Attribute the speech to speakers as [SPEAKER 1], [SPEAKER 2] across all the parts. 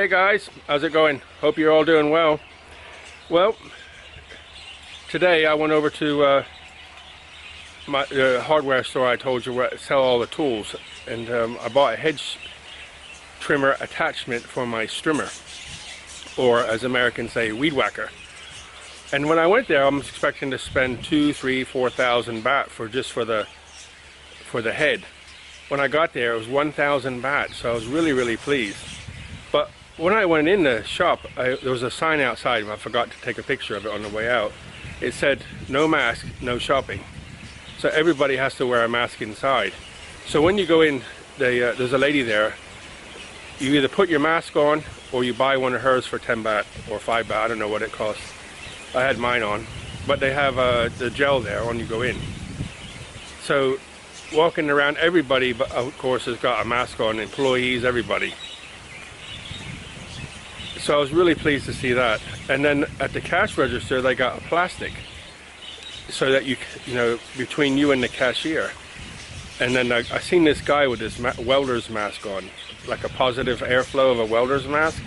[SPEAKER 1] Hey guys, how's it going? Hope you're all doing well. Well, today I went over to my hardware store I told you where I sell all the tools, and I bought a hedge trimmer attachment for my strimmer, or as Americans say, weed whacker. And when I went there, I'm expecting to spend 2, 3, 4,000 baht for the head. When I got there, it was 1,000 baht, so I was really pleased. But when I went in the shop, there was a sign outside, and I forgot to take a picture of it on the way out. It said, no mask, no shopping. So everybody has to wear a mask inside. So when you go in, there's a lady there. You either put your mask on, or you buy one of hers for 10 baht, or 5 baht, I don't know what it costs. I had mine on. But they have the gel there when you go in. So walking around, everybody, of course, has got a mask on, employees, everybody. So I was really pleased to see that. And then at the cash register, they got a plastic so that you know, between you and the cashier. And then I seen this guy with this welder's mask on, like a positive airflow of a welder's mask.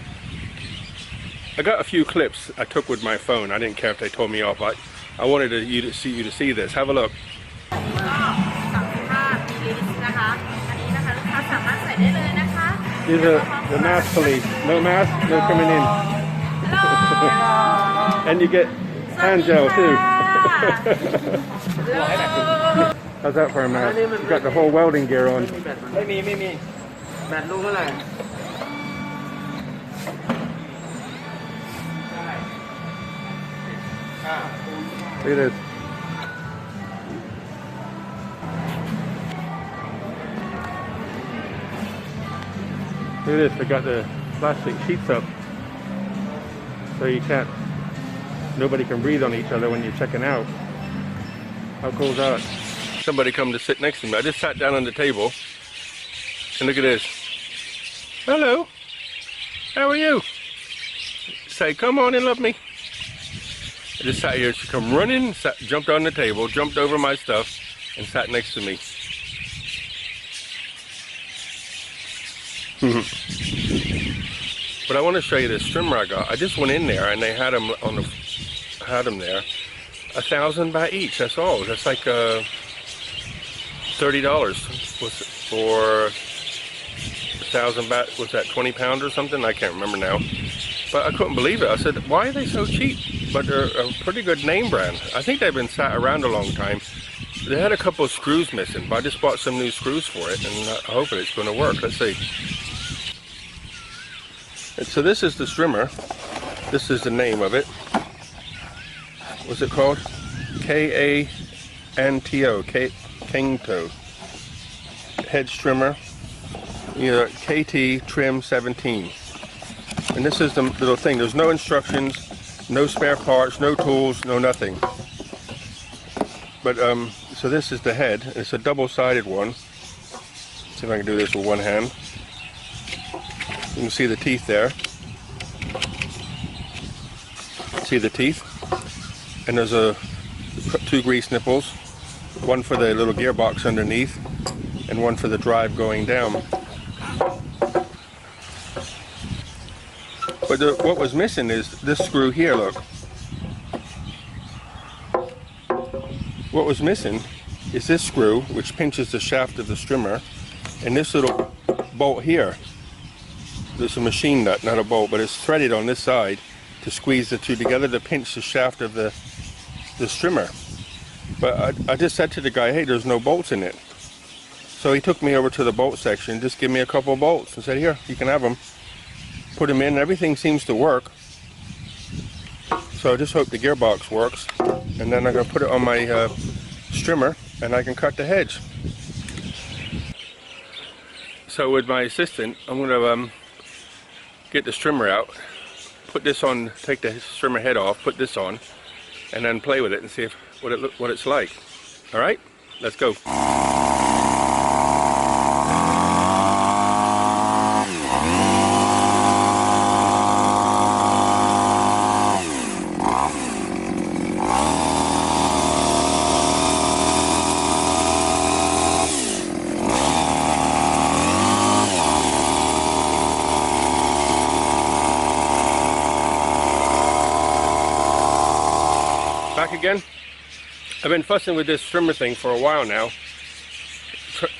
[SPEAKER 1] I got a few clips I took with my phone. I didn't care if they told me off, but I wanted you to see this. Have a look. These are the mask police. No mask, no coming in. And you get hand gel too. How's that for a mask? You got the whole welding gear on. Look at this. Look at this, they got the plastic sheets up so nobody can breathe on each other when you're checking out. How cool is that? Somebody come to sit next to me. I just sat down on the table and look at this. Hello, how are you? Say, come on and love me. I just sat here, she come running, jumped on the table, jumped over my stuff and sat next to me. But I want to show you this trimmer I got. I just went in there and they had them there. 1,000 baht each. That's all. That's like $30 for 1,000 baht. Was that 20 pounds or something? I can't remember now. But I couldn't believe it. I said, why are they so cheap? But they're a pretty good name brand. I think they've been sat around a long time. They had a couple of screws missing, but I just bought some new screws for it, and I hope it's going to work. Let's see. And so this is the strimmer. This is the name of it. What's it called? K-A-N-T-O. Kangto. Hedge trimmer. KT Trim 17. And this is the little thing. There's no instructions, no spare parts, no tools, no nothing. But so this is the head. It's a double-sided one. Let's see if I can do this with one hand. You can see the teeth there. See the teeth? And there's two grease nipples. One for the little gearbox underneath, and one for the drive going down. But what was missing is this screw here, look. What was missing is this screw, which pinches the shaft of the strimmer, and this little bolt here. There's a machine nut, not a bolt, but it's threaded on this side to squeeze the two together to pinch the shaft of the strimmer. But I just said to the guy, hey, there's no bolts in it. So he took me over to the bolt section, just give me a couple bolts and said, here, you can have them. Put them in, everything seems to work. So I just hope the gearbox works. And then I'm going to put it on my strimmer and I can cut the hedge. So with my assistant, I'm going to get the strimmer out, put this on, take the strimmer head off, put this on, and then play with it and see what it's like. All right, let's go. Back again. I've been fussing with this trimmer thing for a while now,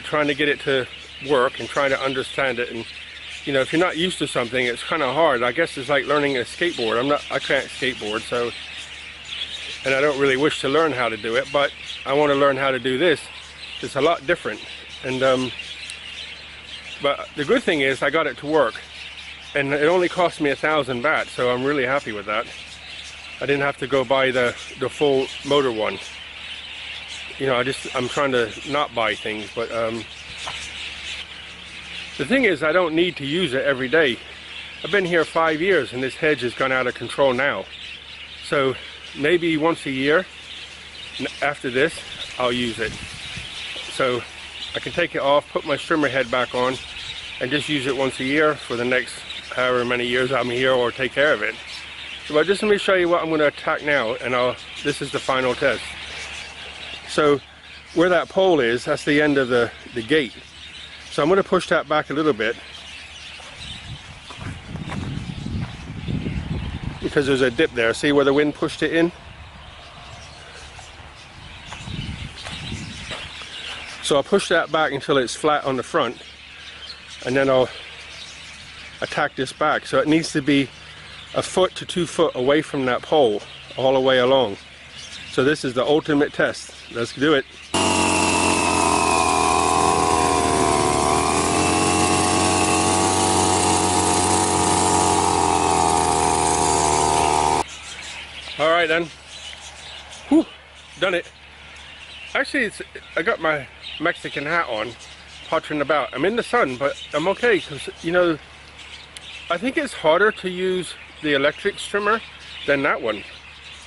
[SPEAKER 1] trying to get it to work and trying to understand it. And you know, if you're not used to something, it's kind of hard. I guess it's like learning a skateboard. I can't skateboard, so, and I don't really wish to learn how to do it, but I want to learn how to do this. It's a lot different. And but the good thing is I got it to work, and it only cost me 1,000 baht, so I'm really happy with that. I didn't have to go buy the full motor one. You know, I'm trying to not buy things, but the thing is, I don't need to use it every day. I've been here 5 years and this hedge has gone out of control now. So maybe once a year after this, I'll use it. So I can take it off, put my trimmer head back on, and just use it once a year for the next however many years I'm here, or take care of it. But just let me show you what I'm going to attack now, and this is the final test. So where that pole is, that's the end of the gate. So I'm going to push that back a little bit, because there's a dip there. See where the wind pushed it in? So I'll push that back until it's flat on the front, and then I'll attack this back. So it needs to be 1 foot to 2 foot away from that pole all the way along. So this is the ultimate test. Let's do it. All right then. Whew, done it. Actually, I got my Mexican hat on, pottering about. I'm in the sun, but I'm okay, because, you know, I think it's harder to use the electric trimmer than that one,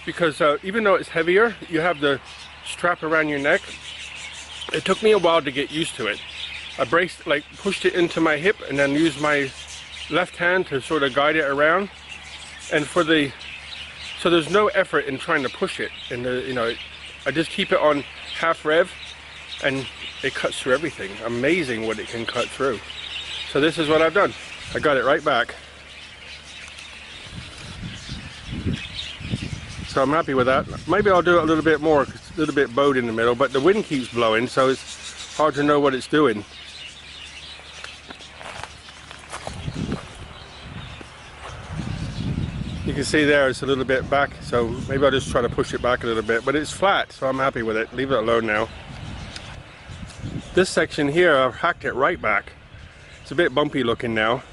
[SPEAKER 1] because even though it's heavier, you have the strap around your neck. It took me a while to get used to it. I pushed it into my hip and then used my left hand to sort of guide it around. And so there's no effort in trying to push it. And you know, I just keep it on half rev, and it cuts through everything. Amazing what it can cut through. So this is what I've done. I got it right back. So I'm happy with that. Maybe I'll do it a little bit more, 'cause it's a little bit bowed in the middle, but the wind keeps blowing, so it's hard to know what it's doing. You can see there it's a little bit back, so maybe I'll just try to push it back a little bit, but it's flat, so I'm happy with it. Leave it alone now. This section here, I've hacked it right back. It's a bit bumpy looking now.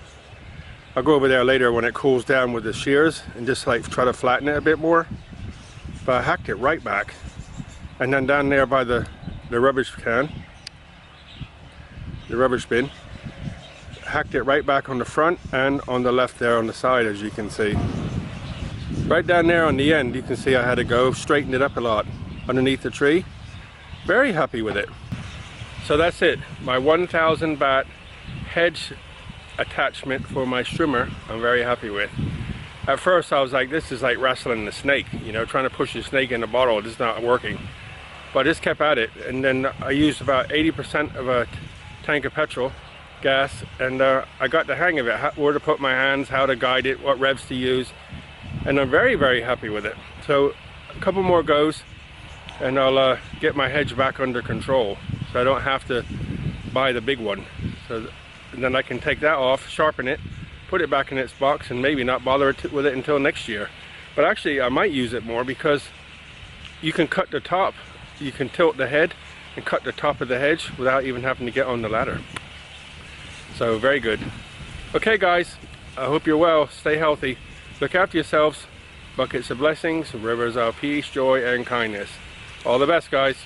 [SPEAKER 1] I'll go over there later when it cools down with the shears and just like try to flatten it a bit more. But I hacked it right back. And then down there by the rubbish can, the rubbish bin, hacked it right back on the front and on the left there on the side, as you can see. Right down there on the end, you can see I had to go straighten it up a lot underneath the tree. Very happy with it. So that's it, my 1,000 baht Hedge attachment for my trimmer. I'm very happy with. At first I was like, this is like wrestling the snake, you know, trying to push the snake in the bottle. It's not working. But I just kept at it, and then I used about 80% of a tank of petrol gas, and I got the hang of it, where to put my hands, how to guide it, what revs to use, and I'm very, very happy with it. So a couple more goes and I'll get my Hedge back under control, so I don't have to buy the big one. So and then I can take that off, sharpen it, put it back in its box, and maybe not bother with it until next year. But actually I might use it more, because you can cut the top, you can tilt the head and cut the top of the hedge without even having to get on the ladder. So very good. Okay guys, I hope you're well, stay healthy, look after yourselves, buckets of blessings, rivers of peace, joy and kindness. All the best guys.